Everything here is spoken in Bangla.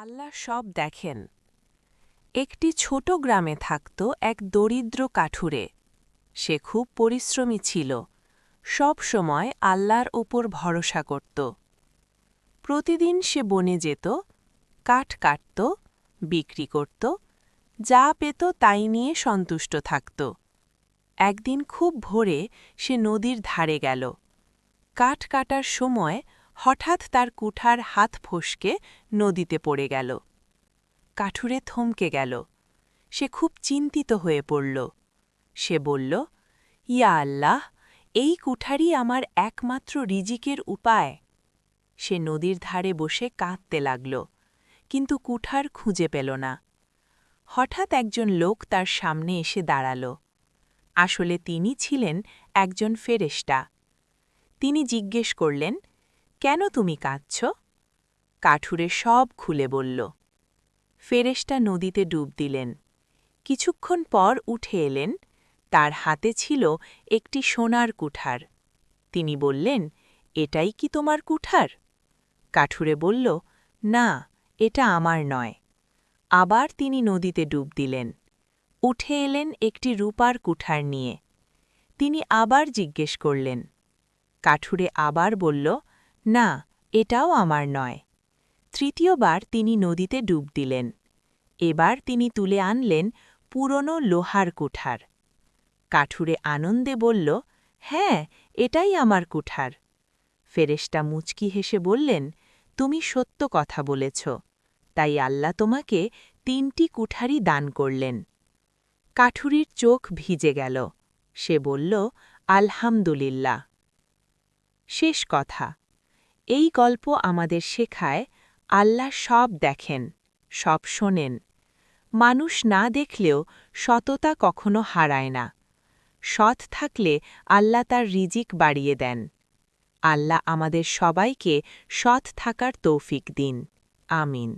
আল্লাহ সব দেখেন। একটি ছোট গ্রামে থাকত এক দরিদ্র কাঠুরে। সে খুব পরিশ্রমী ছিল, সব সময় আল্লাহর ওপর ভরসা করত। প্রতিদিন সে বনে যেত, কাঠ কাটত, বিক্রি করত, যা পেত তাই নিয়ে সন্তুষ্ট থাকত। একদিন খুব ভোরে সে নদীর ধারে গেল। কাঠ কাটার সময় হঠাৎ তার কুঠার হাত ফসকে নদীতে পড়ে গেল। কাঠুরে থমকে গেল। সে খুব চিন্তিত হয়ে পড়ল। সে বলল, ইয়া আল্লাহ, এই কুঠারই আমার একমাত্র রিজিকের উপায়। সে নদীর ধারে বসে কাঁদতে লাগল, কিন্তু কুঠার খুঁজে পেল না। হঠাৎ একজন লোক তার সামনে এসে দাঁড়াল। আসলে তিনি ছিলেন একজন ফেরেশতা। তিনি জিজ্ঞেস করলেন, কেন তুমি কাঁদছ? কাঠুরে সব খুলে বলল। ফেরেশতা নদীতে ডুব দিলেন। কিছুক্ষণ পর উঠে এলেন। তার হাতে ছিল একটি সোনার কুঠার। তিনি বললেন, এটাই কি তোমার কুঠার? কাঠুরে বলল, না, এটা আমার নয়। আবার তিনি নদীতে ডুব দিলেন। উঠে এলেন একটি রূপার কুঠার নিয়ে। তিনি আবার জিজ্ঞেস করলেন। কাঠুরে আবার বলল, না, এটাও আমার নয়। তৃতীয়বার তিনি নদীতে ডুব দিলেন। এবার তিনি তুলে আনলেন পুরনো লোহার কুঠার। কাঠুরে আনন্দে বলল, হ্যাঁ, এটাই আমার কুঠার। ফেরেশতা মুচকি হেসে বললেন, তুমি সত্য কথা বলেছ, তাই আল্লাহ তোমাকে 3টি কুঠারই দান করলেন। কাঠুরির চোখ ভিজে গেল। সে বলল, আলহামদুলিল্লাহ। শেষ কথা, এই গল্প আমাদের শেখায়, আল্লাহ সব দেখেন, সব শোনেন। মানুষ না দেখলেও সততা কখনো হারায় না। সৎ থাকলে আল্লাহ তার রিজিক বাড়িয়ে দেন। আল্লাহ আমাদের সবাইকে সৎ থাকার তৌফিক দিন। আমিন।